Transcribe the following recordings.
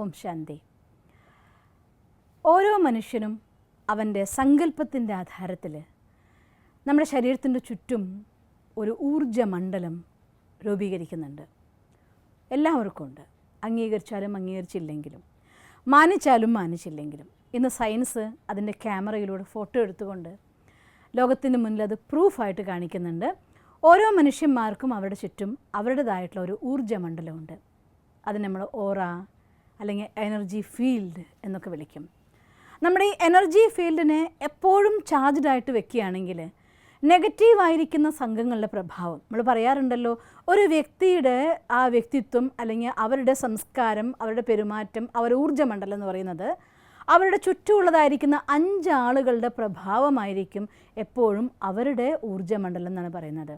ഓം ശാന്തി. ഓരോ മനുഷ്യനും അവൻ്റെ സങ്കല്പത്തിൻ്റെ ആധാരത്തിൽ നമ്മുടെ ശരീരത്തിൻ്റെ ചുറ്റും ഒരു ഊർജ്ജമണ്ഡലം രൂപീകരിക്കുന്നുണ്ട്. എല്ലാവർക്കും ഉണ്ട്, അംഗീകരിച്ചാലും അംഗീകരിച്ചില്ലെങ്കിലും, മാനിച്ചാലും മാനിച്ചില്ലെങ്കിലും. ഇന്ന് സയൻസ് അതിൻ്റെ ക്യാമറയിലൂടെ ഫോട്ടോ എടുത്തുകൊണ്ട് ലോകത്തിന് മുന്നിൽ അത് പ്രൂഫായിട്ട് കാണിക്കുന്നുണ്ട്. ഓരോ മനുഷ്യന്മാർക്കും അവരുടെ ചുറ്റും അവരുടേതായിട്ടുള്ള ഒരു ഊർജ്ജമണ്ഡലമുണ്ട്. അത് നമ്മൾ ഓറ അല്ലെങ്കിൽ എനർജി ഫീൽഡ് എന്നൊക്കെ വിളിക്കും. നമ്മുടെ ഈ എനർജി ഫീൽഡിനെ എപ്പോഴും ചാർജ്ഡായിട്ട് വെക്കുകയാണെങ്കിൽ നെഗറ്റീവായിരിക്കുന്ന സംഘങ്ങളുടെ പ്രഭാവം, നമ്മൾ പറയാറുണ്ടല്ലോ, ഒരു വ്യക്തിയുടെ ആ വ്യക്തിത്വം അല്ലെങ്കിൽ അവരുടെ സംസ്കാരം, അവരുടെ പെരുമാറ്റം, അവരുടെ ഊർജ്ജമണ്ഡലം എന്ന് പറയുന്നത് അവരുടെ ചുറ്റുമുള്ളതായിരിക്കുന്ന 5 ആളുകളുടെ പ്രഭാവമായിരിക്കും എപ്പോഴും അവരുടെ ഊർജ്ജമണ്ഡലം എന്നാണ് പറയുന്നത്.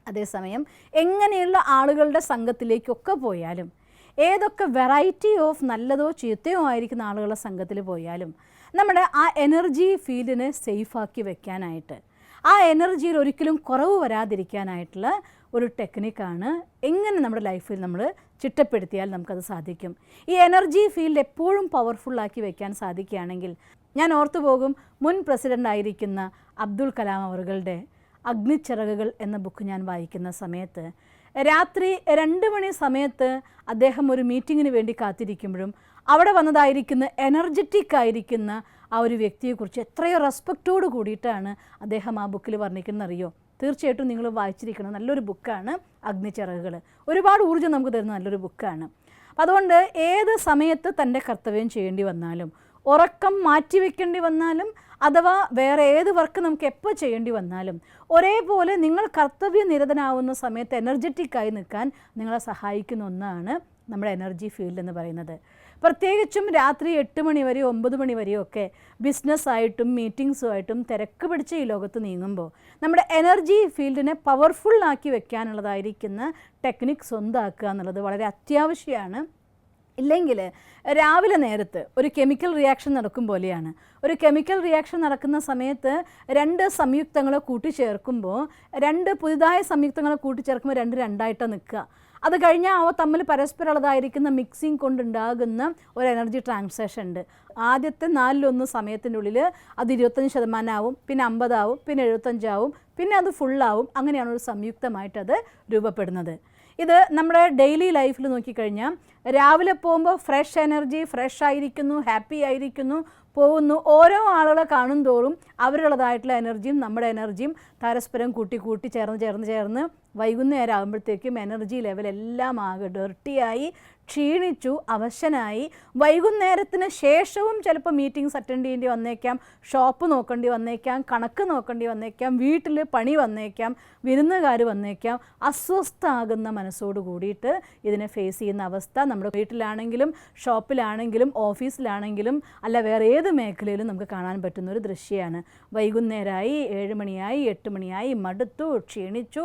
അതേസമയം എങ്ങനെയുള്ള ആളുകളുടെ സംഘത്തിലേക്കൊക്കെ പോയാലും, ഏതൊക്കെ വെറൈറ്റി ഓഫ് നല്ലതോ ചീത്തയോ ആയിരിക്കുന്ന ആളുകളുടെ സംഘത്തിൽ പോയാലും നമ്മുടെ ആ എനർജി ഫീൽഡിനെ സേഫാക്കി വെക്കാനായിട്ട്, ആ എനർജിയിൽ ഒരിക്കലും കുറവ് വരാതിരിക്കാനായിട്ടുള്ള ഒരു ടെക്നിക്കാണ് എങ്ങനെ നമ്മുടെ ലൈഫിൽ നമ്മൾ ചിട്ടപ്പെടുത്തിയാൽ നമുക്കത് സാധിക്കും. ഈ എനർജി ഫീൽഡ് എപ്പോഴും പവർഫുള്ളാക്കി വെക്കാൻ സാധിക്കുകയാണെങ്കിൽ, ഞാൻ ഓർത്തു പോകും, മുൻ പ്രസിഡൻ്റായിരിക്കുന്ന അബ്ദുൽ കലാം അവറുകളുടെ അഗ്നിച്ചിറകുകൾ എന്ന ബുക്ക് ഞാൻ വായിക്കുന്ന സമയത്ത് രാത്രി 2 മണി സമയത്ത് അദ്ദേഹം ഒരു മീറ്റിങ്ങിന് വേണ്ടി കാത്തിരിക്കുമ്പോഴും അവിടെ വന്നതായിരിക്കുന്ന എനർജറ്റിക് ആയിരിക്കുന്ന ആ ഒരു വ്യക്തിയെക്കുറിച്ച് എത്രയോ റെസ്പെക്റ്റോട് കൂടിയിട്ടാണ് അദ്ദേഹം ആ ബുക്കിൽ വർണ്ണിക്കുന്നറിയോ. തീർച്ചയായിട്ടും നിങ്ങൾ വായിച്ചിരിക്കണം. നല്ലൊരു ബുക്കാണ് അഗ്നിച്ചിറകുകൾ. ഒരുപാട് ഊർജ്ജം നമുക്ക് തരുന്ന നല്ലൊരു ബുക്കാണ്. അതുകൊണ്ട് ഏത് സമയത്ത് തൻ്റെ കർത്തവ്യം ചെയ്യേണ്ടി വന്നാലും, ഉറക്കം മാറ്റിവെക്കേണ്ടി വന്നാലും, അഥവാ വേറെ ഏത് വർക്ക് നമുക്ക് എപ്പോൾ ചെയ്യേണ്ടി വന്നാലും ഒരേപോലെ നിങ്ങൾ കർത്തവ്യനിരതനാവുന്ന സമയത്ത് എനർജറ്റിക്കായി നിൽക്കാൻ നിങ്ങളെ സഹായിക്കുന്ന ഒന്നാണ് നമ്മുടെ എനർജി ഫീൽഡ് എന്ന് പറയുന്നത്. പ്രത്യേകിച്ചും രാത്രി 8 മണി വരെ 9 മണി വരെയൊക്കെ ബിസിനസ്സായിട്ടും മീറ്റിങ്സുമായിട്ടും തിരക്ക് പിടിച്ച ഈ ലോകത്ത് നീങ്ങുമ്പോൾ നമ്മുടെ എനർജി ഫീൽഡിനെ പവർഫുള്ളാക്കി വെക്കാനുള്ളതായിരിക്കുന്ന ടെക്നിക്ക് സ്വന്തമാക്കുക എന്നുള്ളത് വളരെ അത്യാവശ്യമാണ്. ഇല്ലെങ്കിൽ രാവിലെ നേരത്ത് ഒരു കെമിക്കൽ റിയാക്ഷൻ നടക്കും പോലെയാണ്. ഒരു കെമിക്കൽ റിയാക്ഷൻ നടക്കുന്ന സമയത്ത് 2 സംയുക്തങ്ങളെ കൂട്ടിച്ചേർക്കുമ്പോൾ, 2 പുതുതായ സംയുക്തങ്ങളെ കൂട്ടിച്ചേർക്കുമ്പോൾ 2 രണ്ടായിട്ടാണ് നിൽക്കുക. അത് കഴിഞ്ഞാൽ അവ തമ്മിൽ പരസ്പരമുള്ളതായിരിക്കുന്ന മിക്സിങ് കൊണ്ടുണ്ടാകുന്ന ഒരു എനർജി ട്രാൻസാക്ഷൻ ഉണ്ട്. ആദ്യത്തെ 4-1 സമയത്തിൻ്റെ ഉള്ളിൽ അത് 25% ആവും, പിന്നെ 50 ആവും, പിന്നെ 75 ആവും, പിന്നെ അത് ഫുള്ളാവും. അങ്ങനെയാണ് ഒരു സംയുക്തമായിട്ട് അത് രൂപപ്പെടുന്നത്. ഇത് നമ്മുടെ ഡെയിലി ലൈഫിൽ നോക്കിക്കഴിഞ്ഞാൽ രാവിലെ പോകുമ്പോൾ ഫ്രഷ് എനർജി, ഫ്രഷ് ആയിരിക്കുന്നു, ഹാപ്പി ആയിരിക്കുന്നു, പോകുന്നു. ഓരോ ആളുകളെ കാണും തോറും അവരുള്ളതായിട്ടുള്ള എനർജിയും നമ്മുടെ എനർജിയും പരസ്പരം കൂട്ടി ചേർന്ന് വൈകുന്നേരം ആകുമ്പോഴത്തേക്കും എനർജി ലെവലെല്ലാം ആകെ ഡർട്ടിയായി, ക്ഷീണിച്ചു, അവശനായി. വൈകുന്നേരത്തിന് ശേഷവും ചിലപ്പോൾ മീറ്റിംഗ്സ് അറ്റൻഡ് ചെയ്യേണ്ടി വന്നേക്കാം, ഷോപ്പ് നോക്കേണ്ടി വന്നേക്കാം, കണക്ക് നോക്കേണ്ടി വന്നേക്കാം, വീട്ടിൽ പണി വന്നേക്കാം, വിരുന്നുകാർ വന്നേക്കാം. അസ്വസ്ഥമാകുന്ന മനസ്സോട് കൂടിയിട്ട് ഇതിനെ ഫേസ് ചെയ്യുന്ന അവസ്ഥ നമ്മുടെ വീട്ടിലാണെങ്കിലും ഷോപ്പിലാണെങ്കിലും ഓഫീസിലാണെങ്കിലും അല്ല വേറെ ഏത് മേഖലയിലും നമുക്ക് കാണാൻ പറ്റുന്ന ഒരു ദൃശ്യമാണ്. വൈകുന്നേരമായി 7 മണിയായി 8 മണിയായി, മടുത്തു, ക്ഷീണിച്ചു,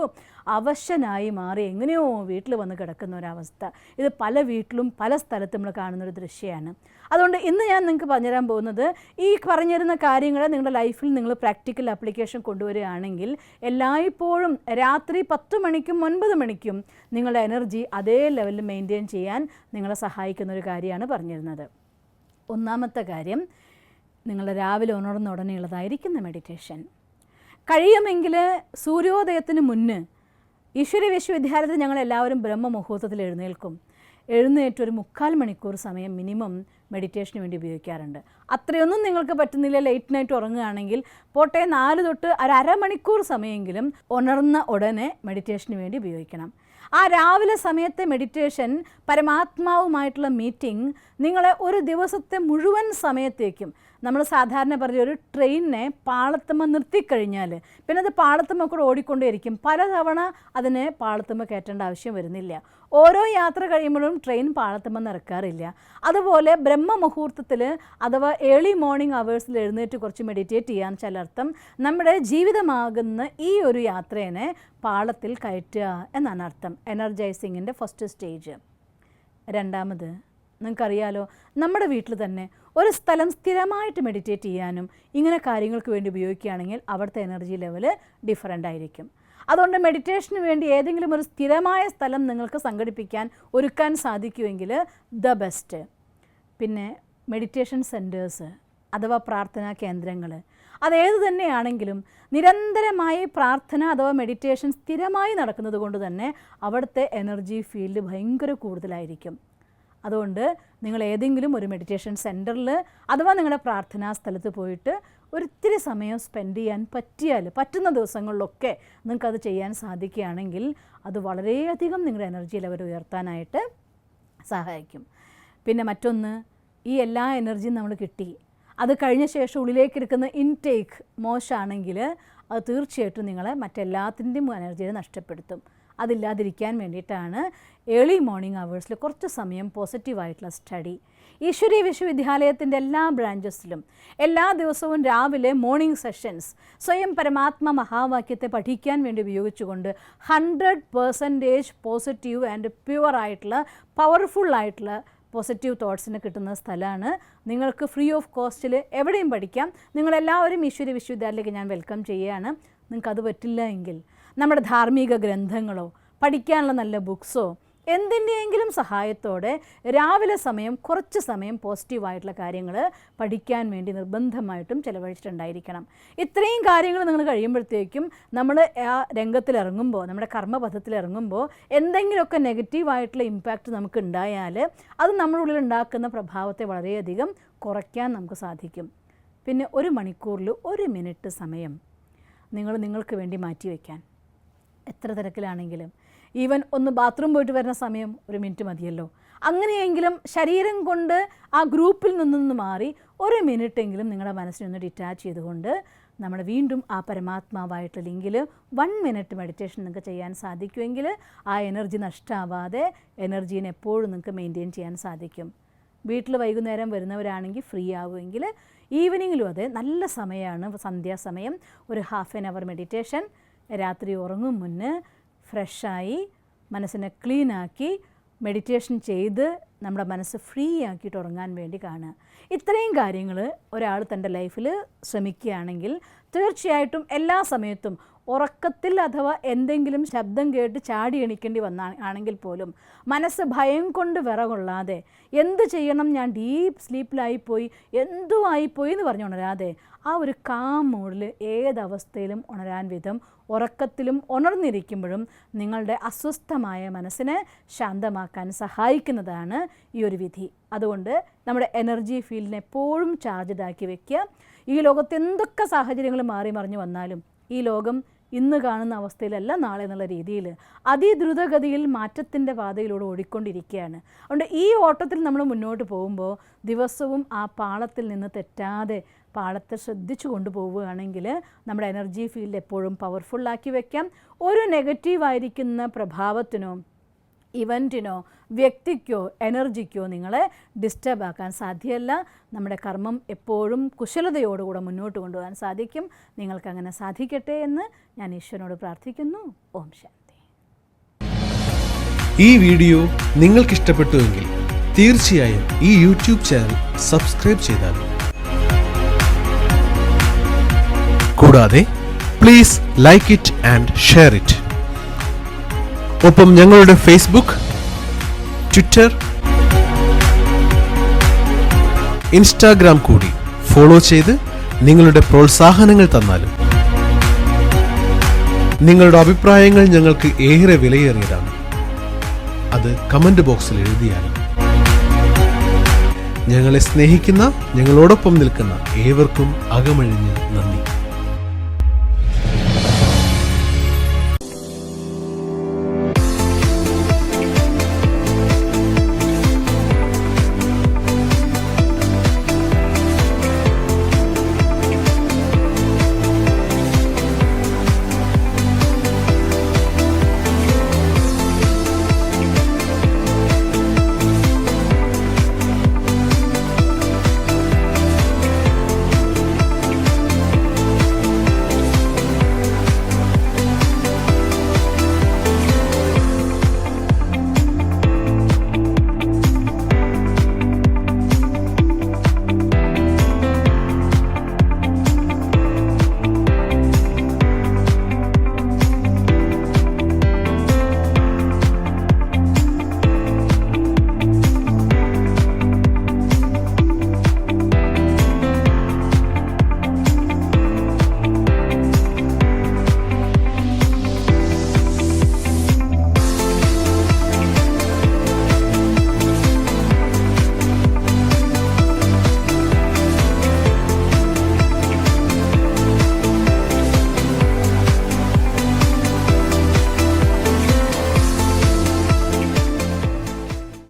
അവശനായി മാറി എങ്ങനെയോ വീട്ടിൽ വന്ന് കിടക്കുന്ന ഒരവസ്ഥ. ഇത് പല വീട്ടിലും പല സ്ഥലത്തും നമ്മൾ കാണുന്നൊരു ദൃശ്യമാണ്. അതുകൊണ്ട് ഇന്ന് ഞാൻ നിങ്ങൾക്ക് പറഞ്ഞുതരാൻ പോകുന്നത്, ഈ പറഞ്ഞിരുന്ന കാര്യങ്ങൾ നിങ്ങളുടെ ലൈഫിൽ നിങ്ങൾ പ്രാക്ടിക്കൽ ആപ്ലിക്കേഷൻ കൊണ്ടുവരികയാണെങ്കിൽ എല്ലായ്പ്പോഴും രാത്രി 10 മണിക്കും 9 മണിക്കും നിങ്ങളുടെ എനർജി അതേ ലെവലിൽ മെയിൻറ്റെയിൻ ചെയ്യാൻ നിങ്ങളെ സഹായിക്കുന്ന ഒരു കാര്യമാണ് പറഞ്ഞിരുന്നത്. ഒന്നാമത്തെ കാര്യം, നിങ്ങൾ രാവിലെ ഉണർന്നുടനെയുള്ളതായിരിക്കുന്ന മെഡിറ്റേഷൻ. കഴിയുമെങ്കിൽ സൂര്യോദയത്തിന് മുന്ന് ഈശ്വര വിശ്വവിദ്യാലയത്തിൽ ഞങ്ങളെല്ലാവരും ബ്രഹ്മമുഹൂർത്തത്തിൽ എഴുന്നേൽക്കും. എഴുന്നേറ്റ് ഒരു 3/4 മണിക്കൂർ സമയം മിനിമം മെഡിറ്റേഷന് വേണ്ടി ഉപയോഗിക്കാറുണ്ട്. അത്രയൊന്നും നിങ്ങൾക്ക് പറ്റുന്നില്ല, ലേറ്റ് നൈറ്റ് ഉറങ്ങുകയാണെങ്കിൽ പോട്ടെ 4 തൊട്ട് ഒരു അരമണിക്കൂർ സമയമെങ്കിലും ഉണർന്ന ഉടനെ മെഡിറ്റേഷന് വേണ്ടി ഉപയോഗിക്കണം. ആ രാവിലെ സമയത്തെ മെഡിറ്റേഷൻ, പരമാത്മാവുമായിട്ടുള്ള മീറ്റിംഗ് നിങ്ങളെ ഒരു ദിവസത്തെ മുഴുവൻ സമയത്തേക്കും, നമ്മൾ സാധാരണ പറഞ്ഞ ഒരു ട്രെയിനിനെ പാളത്തുമ്മ നിർത്തിക്കഴിഞ്ഞാൽ പിന്നെ അത് പാളത്തുമ്മ കൂടെ ഓടിക്കൊണ്ടേയിരിക്കും. പലതവണ അതിനെ പാളത്തുമ്മ കയറ്റേണ്ട ആവശ്യം വരുന്നില്ല. ഓരോ യാത്ര കഴിയുമ്പോഴും ട്രെയിൻ പാളത്തുമ്മ ഇറക്കാറില്ല. അതുപോലെ ബ്രഹ്മമുഹൂർത്തത്തിൽ അഥവാ ഏർലി മോർണിംഗ് അവേഴ്സിൽ എഴുന്നേറ്റ് കുറച്ച് മെഡിറ്റേറ്റ് ചെയ്യാൻ ചിലർത്ഥം നമ്മുടെ ജീവിതമാകുന്ന ഈ ഒരു യാത്രേനെ പാളത്തിൽ കയറ്റുക എന്നാണ് അർത്ഥം. എനർജൈസിങ്ങിൻ്റെ ഫസ്റ്റ് സ്റ്റേജ്. രണ്ടാമത്, നിങ്ങൾക്കറിയാലോ, നമ്മുടെ വീട്ടിൽ തന്നെ ഒരു സ്ഥലം സ്ഥിരമായിട്ട് മെഡിറ്റേറ്റ് ചെയ്യാനും ഇങ്ങനെ കാര്യങ്ങൾക്ക് വേണ്ടി ഉപയോഗിക്കുകയാണെങ്കിൽ അവിടുത്തെ എനർജി ലെവൽ ഡിഫറൻ്റ് ആയിരിക്കും. അതുകൊണ്ട് മെഡിറ്റേഷന് വേണ്ടി ഏതെങ്കിലും ഒരു സ്ഥിരമായ സ്ഥലം നിങ്ങൾക്ക് സംഘടിപ്പിക്കാൻ ഒരുക്കാൻ സാധിക്കുമെങ്കിൽ ദ ബെസ്റ്റ്. പിന്നെ മെഡിറ്റേഷൻ സെൻറ്റേഴ്സ് അഥവാ പ്രാർത്ഥനാ കേന്ദ്രങ്ങൾ, അതേത് തന്നെയാണെങ്കിലും നിരന്തരമായി പ്രാർത്ഥന അഥവാ മെഡിറ്റേഷൻ സ്ഥിരമായി നടക്കുന്നത് കൊണ്ട് തന്നെ അവിടുത്തെ എനർജി ഫീൽഡ് ഭയങ്കര കൂടുതലായിരിക്കും. അതുകൊണ്ട് നിങ്ങൾ ഏതെങ്കിലും ഒരു മെഡിറ്റേഷൻ സെൻറ്ററിൽ അഥവാ നിങ്ങളുടെ പ്രാർത്ഥനാ സ്ഥലത്ത് പോയിട്ട് ഒരിത്തിരി സമയം സ്പെൻഡ് ചെയ്യാൻ പറ്റുന്ന ദിവസങ്ങളിലൊക്കെ നിങ്ങൾക്കത് ചെയ്യാൻ സാധിക്കുകയാണെങ്കിൽ അത് വളരെയധികം നിങ്ങളുടെ എനർജി ലെവൽ ഉയർത്താനായിട്ട് സഹായിക്കും. പിന്നെ മറ്റൊന്ന്, ഈ എല്ലാ എനർജിയും നമ്മൾ കിട്ടി, അത് കഴിഞ്ഞ ശേഷം ഉള്ളിലേക്ക് എടുക്കുന്ന ഇൻടേക്ക് മോശമാണെങ്കിൽ അത് തീർച്ചയായിട്ടും നിങ്ങളെ മറ്റെല്ലാത്തിൻ്റെയും എനർജിയെ നഷ്ടപ്പെടുത്തും. അതില്ലാതിരിക്കാൻ വേണ്ടിയിട്ടാണ് ഏർലി മോർണിംഗ് അവേഴ്സിൽ കുറച്ച് സമയം പോസിറ്റീവായിട്ടുള്ള സ്റ്റഡി. ഈശ്വരീയ വിശ്വവിദ്യാലയത്തിൻ്റെ എല്ലാ ബ്രാഞ്ചസിലും എല്ലാ ദിവസവും രാവിലെ മോർണിംഗ് സെഷൻസ് സ്വയം പരമാത്മ മഹാവാക്യത്തെ പഠിക്കാൻ വേണ്ടി ഉപയോഗിച്ചുകൊണ്ട് 100% പോസിറ്റീവ് ആൻഡ് പ്യുവറായിട്ടുള്ള പവർഫുള്ളായിട്ടുള്ള പോസിറ്റീവ് തോട്ട്സിന് കിട്ടുന്ന സ്ഥലമാണ്. നിങ്ങൾക്ക് ഫ്രീ ഓഫ് കോസ്റ്റിൽ എവിടെയും പഠിക്കാം. നിങ്ങളെല്ലാവരും ഈശ്വരീയ വിശ്വവിദ്യാലയത്തിലേക്ക് ഞാൻ വെൽക്കം ചെയ്യുകയാണ്. നിങ്ങൾക്കത് പറ്റില്ല എങ്കിൽ നമ്മുടെ ധാർമ്മിക ഗ്രന്ഥങ്ങളോ പഠിക്കാനുള്ള നല്ല ബുക്സോ എന്തിൻ്റെയെങ്കിലും സഹായത്തോടെ രാവിലെ കുറച്ച് സമയം പോസിറ്റീവായിട്ടുള്ള കാര്യങ്ങൾ പഠിക്കാൻ വേണ്ടി നിർബന്ധമായിട്ടും ചിലവഴിച്ചിട്ടുണ്ടായിരിക്കണം. ഇത്രയും കാര്യങ്ങൾ നിങ്ങൾ കഴിയുമ്പോഴത്തേക്കും നമ്മൾ ആ രംഗത്തിലിറങ്ങുമ്പോൾ, നമ്മുടെ കർമ്മപഥത്തിലിറങ്ങുമ്പോൾ എന്തെങ്കിലുമൊക്കെ നെഗറ്റീവായിട്ടുള്ള ഇമ്പാക്റ്റ് നമുക്ക് ഉണ്ടായാൽ അത് നമ്മുടെ ഉള്ളിൽ ഉണ്ടാക്കുന്ന പ്രഭാവത്തെ വളരെയധികം കുറയ്ക്കാൻ നമുക്ക് സാധിക്കും. പിന്നെ 1 മണിക്കൂറിൽ 1 മിനിറ്റ് സമയം നിങ്ങൾക്ക് വേണ്ടി മാറ്റിവെക്കാൻ, എത്ര തിരക്കിലാണെങ്കിലും ഈവൻ ഒന്ന് ബാത്റൂം പോയിട്ട് വരുന്ന സമയം 1 മിനിറ്റ് മതിയല്ലോ. അങ്ങനെയെങ്കിലും ശരീരം കൊണ്ട് ആ ഗ്രൂപ്പിൽ നിന്നൊന്ന് മാറി 1 മിനിറ്റെങ്കിലും നിങ്ങളുടെ മനസ്സിനൊന്ന് ഡിറ്റാച്ച് ചെയ്തുകൊണ്ട് നമ്മൾ വീണ്ടും ആ പരമാത്മാവായിട്ടുള്ള ലിങ്കിൽ 1 മിനിറ്റ് മെഡിറ്റേഷൻ നിങ്ങൾക്ക് ചെയ്യാൻ സാധിക്കുമെങ്കിൽ ആ എനർജി നഷ്ടമാവാതെ എനർജീനെ എപ്പോഴും നിങ്ങൾക്ക് മെയിൻറ്റെയിൻ ചെയ്യാൻ സാധിക്കും. വീട്ടിൽ വൈകുന്നേരം വരുന്നവരാണെങ്കിൽ ഫ്രീ ആവുമെങ്കിൽ ഈവനിങ്ങിലും അതെ നല്ല സമയമാണ്, സന്ധ്യാസമയം. ഒരു ½ ആൻ അവർ മെഡിറ്റേഷൻ രാത്രി ഉറങ്ങും മുന്നേ ഫ്രഷായി മനസ്സിനെ ക്ലീനാക്കി മെഡിറ്റേഷൻ ചെയ്ത് നമ്മുടെ മനസ്സ് ഫ്രീ ആക്കിയിട്ട് ഉറങ്ങാൻ വേണ്ടി കാണുക. ഇത്രയും കാര്യങ്ങൾ ഒരാൾ തൻ്റെ ലൈഫിൽ ശ്രമിക്കുകയാണെങ്കിൽ തീർച്ചയായിട്ടും എല്ലാ സമയത്തും ഉറക്കത്തിൽ അഥവാ എന്തെങ്കിലും ശബ്ദം കേട്ട് ചാടി എണീക്കേണ്ടി ആണെങ്കിൽ പോലും മനസ്സ് ഭയം കൊണ്ട് വിറകൊള്ളാതെ എന്ത് ചെയ്യണം, ഞാൻ ഡീപ്പ് സ്ലീപ്പിലായിപ്പോയി, എന്തോ ആയിപ്പോയി എന്ന് പറഞ്ഞ് ഉണരാതെ ആ ഒരു കാം മൂഡിൽ ഏതവസ്ഥയിലും ഉണരാൻ വിധം ഉറക്കത്തിലും ഉണർന്നിരിക്കുമ്പോഴും നിങ്ങളുടെ അസ്വസ്ഥമായ മനസ്സിനെ ശാന്തമാക്കാൻ സഹായിക്കുന്നതാണ് ഈ ഒരു വിധി. അതുകൊണ്ട് നമ്മുടെ എനർജി ഫീൽഡിനെ എപ്പോഴും ചാർജ്ഡാക്കി വെക്കുക. ഈ ലോകത്ത് എന്തൊക്കെ സാഹചര്യങ്ങൾ മാറി മറിഞ്ഞു വന്നാലും ഈ ലോകം ഇന്ന് കാണുന്ന അവസ്ഥയിലല്ല നാളെ എന്നുള്ള രീതിയിൽ അതിദ്രുതഗതിയിൽ മാറ്റത്തിൻ്റെ പാതയിലൂടെ ഓടിക്കൊണ്ടിരിക്കുകയാണ്. അതുകൊണ്ട് ഈ ഓട്ടത്തിൽ നമ്മൾ മുന്നോട്ട് പോകുമ്പോൾ ദിവസവും ആ പാളത്തിൽ നിന്ന് തെറ്റാതെ പാളത്തെ ശ്രദ്ധിച്ചു കൊണ്ടുപോവുകയാണെങ്കിൽ നമ്മുടെ എനർജി ഫീൽഡ് എപ്പോഴും പവർഫുള്ളാക്കി വയ്ക്കാം. ഒരു നെഗറ്റീവായിരിക്കുന്ന പ്രഭാവത്തിനോ ഇവൻറ്റിനോ വ്യക്തിക്കോ എനർജിക്കോ നിങ്ങളെ ഡിസ്റ്റർബ് ആക്കാൻ സാധ്യമല്ല. നമ്മുടെ കർമ്മം എപ്പോഴും കുശലതയോടുകൂടെ മുന്നോട്ട് കൊണ്ടുപോകാൻ സാധിക്കും. നിങ്ങൾക്കങ്ങനെ സാധിക്കട്ടെ എന്ന് ഞാൻ ഈശ്വരനോട് പ്രാർത്ഥിക്കുന്നു. ഓം ശാന്തി. ഈ വീഡിയോ നിങ്ങൾക്കിഷ്ടപ്പെട്ടുവെങ്കിൽ തീർച്ചയായും ഈ യൂട്യൂബ് ചാനൽ സബ്സ്ക്രൈബ് ചെയ്താലും, കൂടാതെ please like it and share it. ഒപ്പം ഞങ്ങളുടെ ഫേസ്ബുക്ക്, ട്വിറ്റർ, ഇൻസ്റ്റാഗ്രാം കൂടി ഫോളോ ചെയ്ത് നിങ്ങളുടെ പ്രോത്സാഹനങ്ങൾ തന്നാലും. നിങ്ങളുടെ അഭിപ്രായങ്ങൾ ഞങ്ങൾക്ക് ഏറെ വിലയേറിയതാണ്. അത് കമന്റ് ബോക്സിൽ എഴുതിയാലും. ഞങ്ങളെ സ്നേഹിക്കുന്ന, ഞങ്ങളോടൊപ്പം നിൽക്കുന്ന ഏവർക്കും അകമഴിഞ്ഞ് നന്ദി.